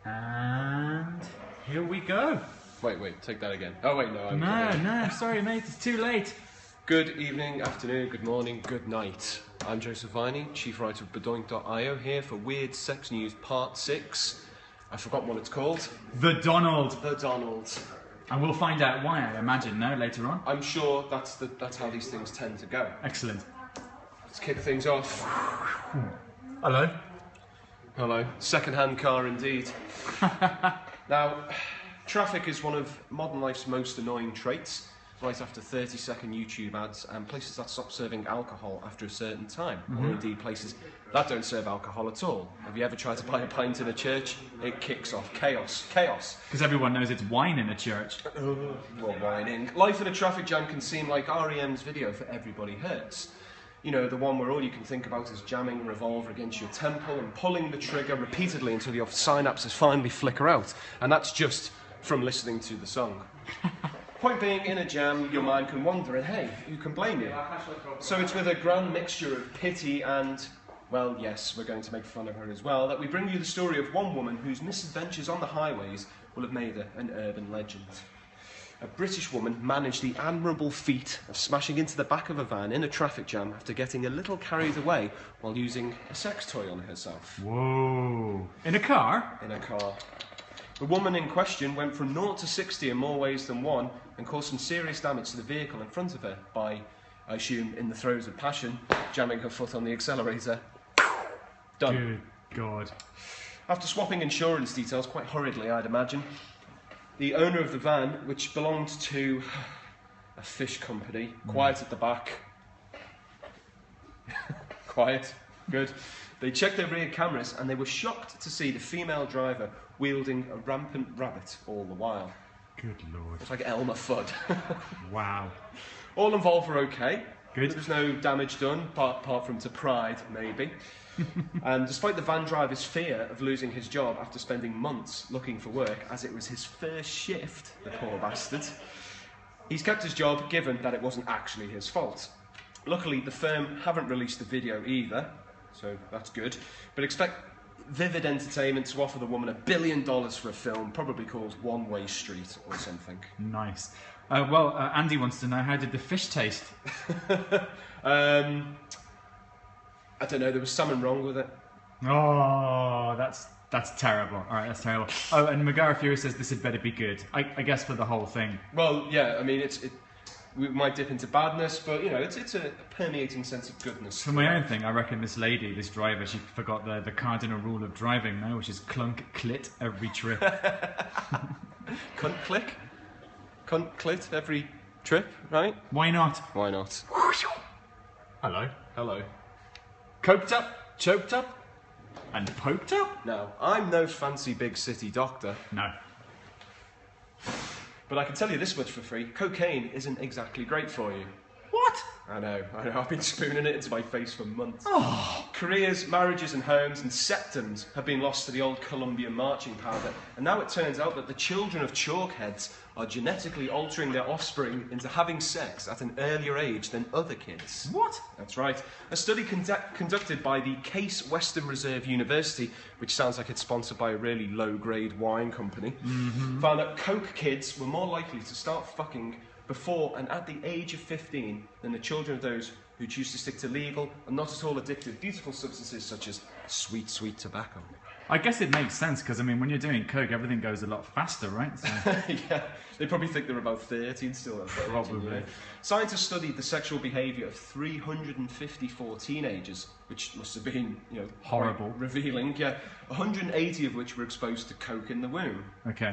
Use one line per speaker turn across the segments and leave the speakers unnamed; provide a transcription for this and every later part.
And here we go.
Wait, take that again. Oh wait, no.
No, sorry mate, it's too late.
Good evening, afternoon, good morning, good night. I'm Joseph Viney, chief writer of BaDoink.io, here for Weird Sex News Part 6. I've forgotten what it's called.
The Donald.
The Donald.
And we'll find out why, I imagine, no, later on.
I'm sure that's how these things tend to go.
Excellent.
Let's kick things off.
Hello.
Hello. Second-hand car indeed. Now, traffic is one of modern life's most annoying traits. Right after 30-second YouTube ads and places that stop serving alcohol after a certain time, or indeed places that don't serve alcohol at all. Have you ever tried to buy a pint in a church? It kicks off chaos. Chaos.
Because everyone knows it's wine in a church.
Well, whining. Life in a traffic jam can seem like R.E.M's video for Everybody Hurts. You know, the one where all you can think about is jamming a revolver against your temple and pulling the trigger repeatedly until your synapses finally flicker out. And that's just from listening to the song. Point being, in a jam, your mind can wander, and hey, who can blame you? So it's with a grand mixture of pity and, well, yes, we're going to make fun of her as well, that we bring you the story of one woman whose misadventures on the highways will have made her an urban legend. A British woman managed the admirable feat of smashing into the back of a van in a traffic jam after getting a little carried away while using a sex toy on herself.
Whoa. In a car?
In a car. The woman in question went from 0 to 60 in more ways than one and caused some serious damage to the vehicle in front of her by, I assume, in the throes of passion, jamming her foot on the accelerator. Done.
Good God.
After swapping insurance details quite hurriedly, I'd imagine, the owner of the van, which belonged to a fish company, quiet at the back. Quiet. Good. They checked their rear cameras and they were shocked to see the female driver wielding a rampant rabbit all the while.
Good Lord.
It's like Elmer Fudd.
Wow.
All involved were okay.
Good.
There was no damage done, apart from to pride, maybe. And despite the van driver's fear of losing his job after spending months looking for work, as it was his first shift, the poor bastard, he's kept his job given that it wasn't actually his fault. Luckily, the firm haven't released the video either, so that's good. But expect Vivid Entertainment to offer the woman $1 billion for a film, probably called One Way Street or something.
Nice. Andy wants to know, how did the fish taste?
I don't know, there was something wrong with it.
Oh, that's terrible. All right, that's terrible. Oh, and Megara Fury says this had better be good. I guess for the whole thing.
Well, yeah, I mean, we might dip into badness, but, you know, it's a permeating sense of goodness.
For my own thing, I reckon this lady, this driver, she forgot the cardinal rule of driving now, which is clunk clit every trip.
Cunt click? Cunt clit every trip, right?
Why not?
Why not?
Hello.
Hello.
Coked up, choked up, and poked up?
Now, I'm no fancy big city doctor.
No.
But I can tell you this much for free, cocaine isn't exactly great for you.
What?
I know, I've been spooning it into my face for months.
Oh.
Careers, marriages and homes and septums have been lost to the old Colombian marching powder, and now it turns out that the children of chalkheads are genetically altering their offspring into having sex at an earlier age than other kids.
What?
That's right. A study conducted by the Case Western Reserve University, which sounds like it's sponsored by a really low-grade wine company, found that coke kids were more likely to start fucking before and at the age of 15 than the children of those who choose to stick to legal and not at all addictive, beautiful substances such as sweet, sweet tobacco.
I guess it makes sense, because, I mean, when you're doing coke, everything goes a lot faster, right? So.
Yeah, they probably think they're about 30 and still.
Probably.
Yeah. Scientists studied the sexual behaviour of 354 teenagers, which must have been, you know,
horrible,
revealing. Yeah, 180 of which were exposed to coke in the womb.
Okay.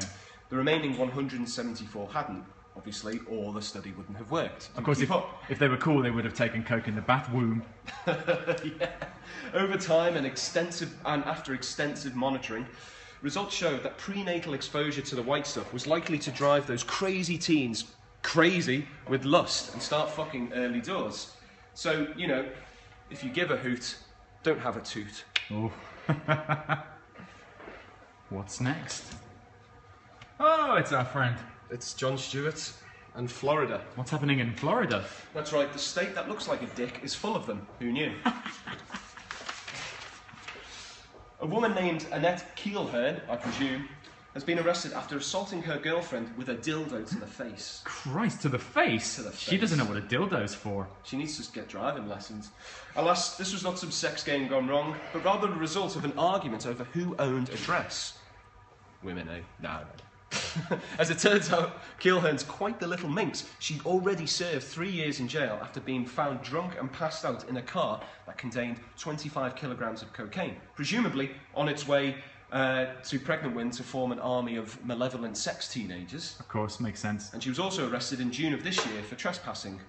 The remaining 174 hadn't, obviously, or the study wouldn't have worked.
Of course, if they were cool, they would have taken coke in the bath womb.
Yeah. Over time and after extensive monitoring, results showed that prenatal exposure to the white stuff was likely to drive those crazy teens crazy with lust and start fucking early doors. So, you know, if you give a hoot, don't have a toot.
Oh. What's next? Oh, it's our friend.
It's Jon Stewart and Florida.
What's happening in Florida?
That's right, the state that looks like a dick is full of them. Who knew? A woman named Annette Keelhern, I presume, has been arrested after assaulting her girlfriend with a dildo to the face.
Christ, to the face?
To the face.
She doesn't know what a dildo's for.
She needs to get driving lessons. Alas, this was not some sex game gone wrong, but rather the result of an argument over who owned a dress. Women, eh? No. As it turns out, Keelhern's quite the little minx. She'd already served 3 years in jail after being found drunk and passed out in a car that contained 25 kilograms of cocaine, presumably on its way to pregnant women to form an army of malevolent sex teenagers.
Of course, makes sense.
And she was also arrested in June of this year for trespassing,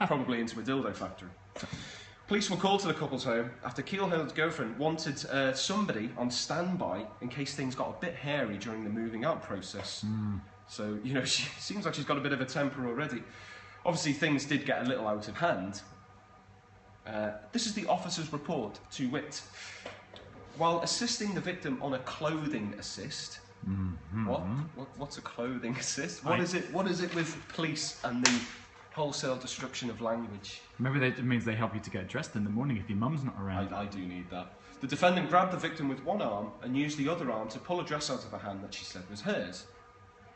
probably into a dildo factory. Police were called to the couple's home after Keelhern's girlfriend wanted somebody on standby in case things got a bit hairy during the moving out process. So, you know, she seems like she's got a bit of a temper already. Obviously, things did get a little out of hand. This is the officer's report, to wit. While assisting the victim on a clothing assist... What's a clothing assist? What is it with police and the wholesale destruction of language?
Maybe it means they help you to get dressed in the morning if your mum's not around.
I do need that. The defendant grabbed the victim with one arm and used the other arm to pull a dress out of her hand that she said was hers.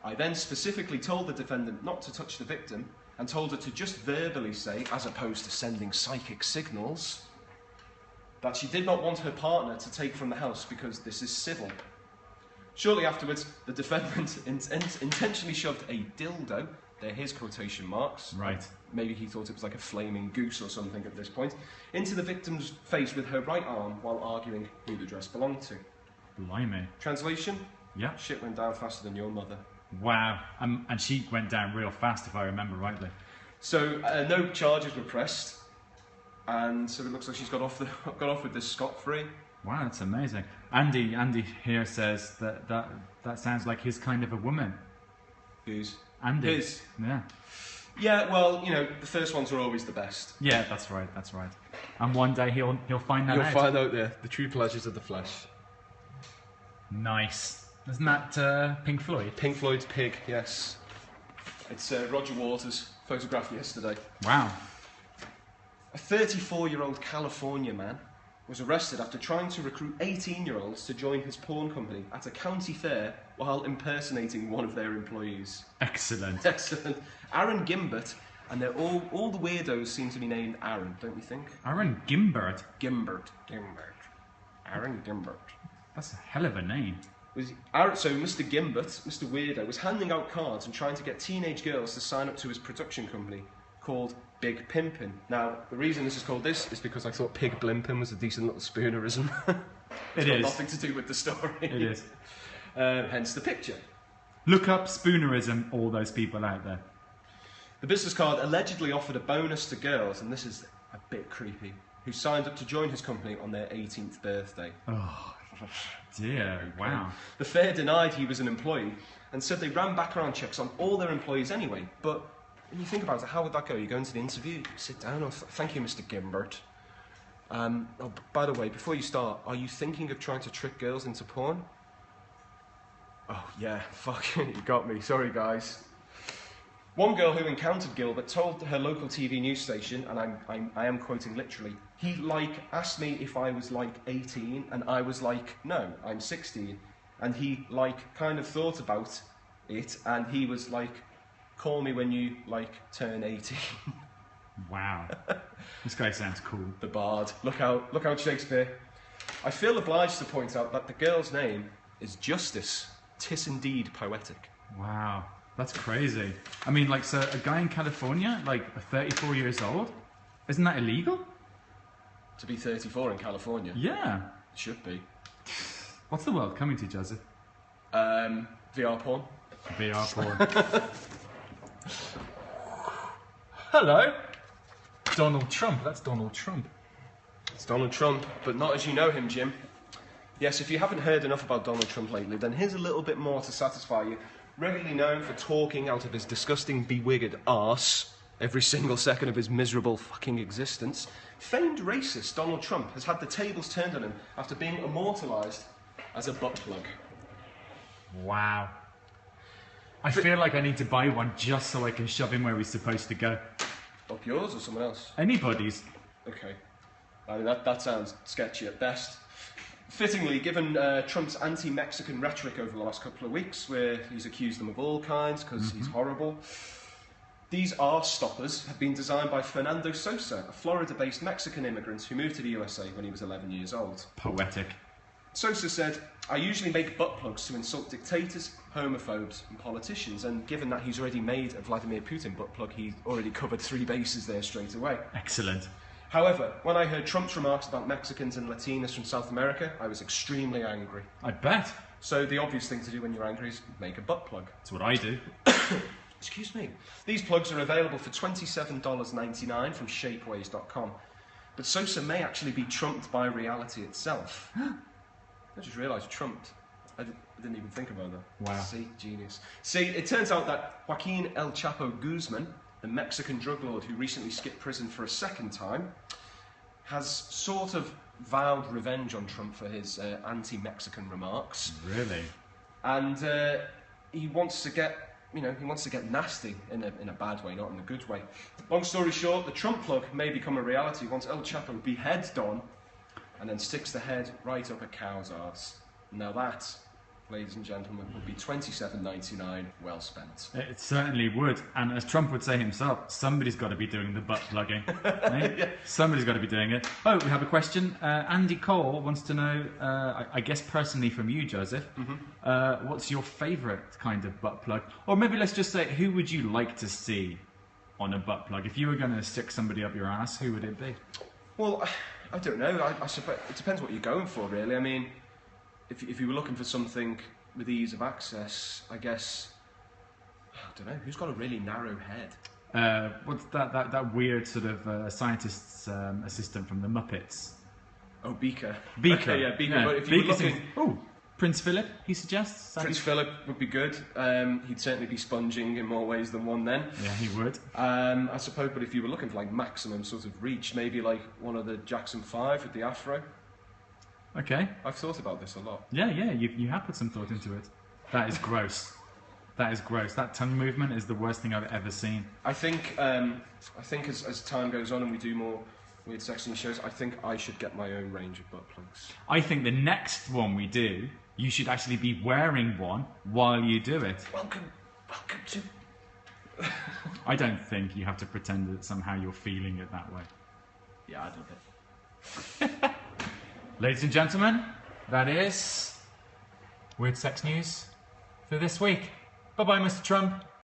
I then specifically told the defendant not to touch the victim and told her to just verbally say, as opposed to sending psychic signals, that she did not want her partner to take from the house because this is civil. Shortly afterwards, the defendant intentionally shoved a dildo, they're his quotation marks.
Right.
Maybe he thought it was like a flaming goose or something at this point, into the victim's face with her right arm while arguing who the dress belonged to.
Blimey.
Translation?
Yeah.
Shit went down faster than your mother.
Wow. And she went down real fast, if I remember rightly.
So no charges were pressed, and so it looks like she's got off with this scot-free.
Wow, that's amazing. Andy here says that sounds like his kind of a woman.
Who's?
Andy.
His.
Yeah.
Yeah, well, you know, the first ones are always the best.
Yeah, that's right. And one day he'll find that out.
You'll find out the true pleasures of the flesh.
Nice. Isn't that Pink Floyd?
Pink Floyd's Pig, yes. It's Roger Waters, photographed yesterday.
Wow.
A 34-year-old California man was arrested after trying to recruit 18-year-olds to join his porn company at a county fair while impersonating one of their employees.
Excellent.
Excellent. Aaron Gimbert, and they're all the weirdos seem to be named Aaron, don't you think?
Aaron Gimbert?
Gimbert. Aaron Gimbert.
That's a hell of a name.
So Mr. Gimbert, Mr. Weirdo, was handing out cards and trying to get teenage girls to sign up to his production company called Big Pimping. Now, the reason this is called this is because I thought Pig Blimping was a decent little spoonerism. It's got nothing to do with the story.
It is.
Hence the picture.
Look up spoonerism, all those people out there.
The business card allegedly offered a bonus to girls, and this is a bit creepy, who signed up to join his company on their 18th birthday.
Oh, dear, wow.
The fair denied he was an employee and said they ran background checks on all their employees anyway, but when you think about it, how would that go? You go into the interview, sit down, oh, thank you, Mr. Gimbert. Oh, by the way, before you start, are you thinking of trying to trick girls into porn? Oh, yeah, fucking, you got me. Sorry, guys. One girl who encountered Gilbert told her local TV news station, and I am quoting literally, he, asked me if I was, 18, and I was like, no, I'm 16. And he, kind of thought about it, and he was like, call me when you, turn 18.
Wow. This guy sounds cool.
The Bard. Look out, Shakespeare. I feel obliged to point out that the girl's name is Justice. 'Tis indeed poetic.
Wow. That's crazy. I mean, so a guy in California, 34 years old, isn't that illegal?
To be 34 in California?
Yeah.
It should be.
What's the world coming to, Joseph?
VR porn.
VR porn. Hello. Donald Trump. That's Donald Trump.
It's Donald Trump, but not as you know him, Jim. Yes, if you haven't heard enough about Donald Trump lately, then here's a little bit more to satisfy you. Regularly known for talking out of his disgusting, bewigged arse every single second of his miserable fucking existence, famed racist Donald Trump has had the tables turned on him after being immortalised as a butt plug.
Wow. I feel like I need to buy one just so I can shove him where he's supposed to go.
Up yours or someone else?
Anybody's.
Okay. I mean, that sounds sketchy at best. Fittingly, given Trump's anti-Mexican rhetoric over the last couple of weeks, where he's accused them of all kinds because he's horrible, these arse stoppers have been designed by Fernando Sosa, a Florida-based Mexican immigrant who moved to the USA when he was 11 years old.
Poetic.
Sosa said, "I usually make butt plugs to insult dictators, homophobes and politicians," and given that he's already made a Vladimir Putin butt plug, he's already covered 3 bases there straight away.
Excellent.
However, when I heard Trump's remarks about Mexicans and Latinos from South America, I was extremely angry.
I bet.
So the obvious thing to do when you're angry is make a butt plug.
That's what I do.
Excuse me. These plugs are available for $27.99 from shapeways.com. But Sosa may actually be trumped by reality itself. I just realised trumped. I didn't even think about that.
Wow.
See, genius. See, it turns out that Joaquin El Chapo Guzman, the Mexican drug lord who recently skipped prison for a second time, has sort of vowed revenge on Trump for his anti-Mexican remarks.
Really?
And he wants to get, he wants to get nasty in a bad way, not in a good way. Long story short, the Trump plug may become a reality once El Chapo beheads Don and then sticks the head right up a cow's arse. Now that, ladies and gentlemen, would be $27.99 well spent.
It certainly would. And as Trump would say himself, somebody's got to be doing the butt plugging. Right?
Yeah.
Somebody's got to be doing it. Oh, we have a question. Andy Cole wants to know, I guess personally from you, Joseph, what's your favourite kind of butt plug? Or maybe let's just say, who would you like to see on a butt plug? If you were going to stick somebody up your ass, who would it be?
Well, I don't know. I suppose it depends what you're going for, really. I mean, if you were looking for something with ease of access, I guess, I don't know, who's got a really narrow head?
What's that weird sort of scientist's assistant from the Muppets?
Oh, Beaker.
Beaker.
Okay, yeah, Beaker.
Yeah.
But if you were looking...
Oh, Prince Philip, he suggests?
Prince Philip would be good. He'd certainly be sponging in more ways than one then.
Yeah, he would.
I suppose, but if you were looking for like maximum sort of reach, maybe like one of the Jackson 5 with the afro.
Okay.
I've thought about this a lot.
Yeah, you have put some thought into it. That is gross. That is gross. That tongue movement is the worst thing I've ever seen.
I think as time goes on and we do more weird sexing shows, I think I should get my own range of butt plugs.
I think the next one we do, you should actually be wearing one while you do it.
Welcome to...
I don't think you have to pretend that somehow you're feeling it that way.
Yeah, I don't think.
Ladies and gentlemen, that is Weird Sex News for this week. Bye-bye, Mr. Trump.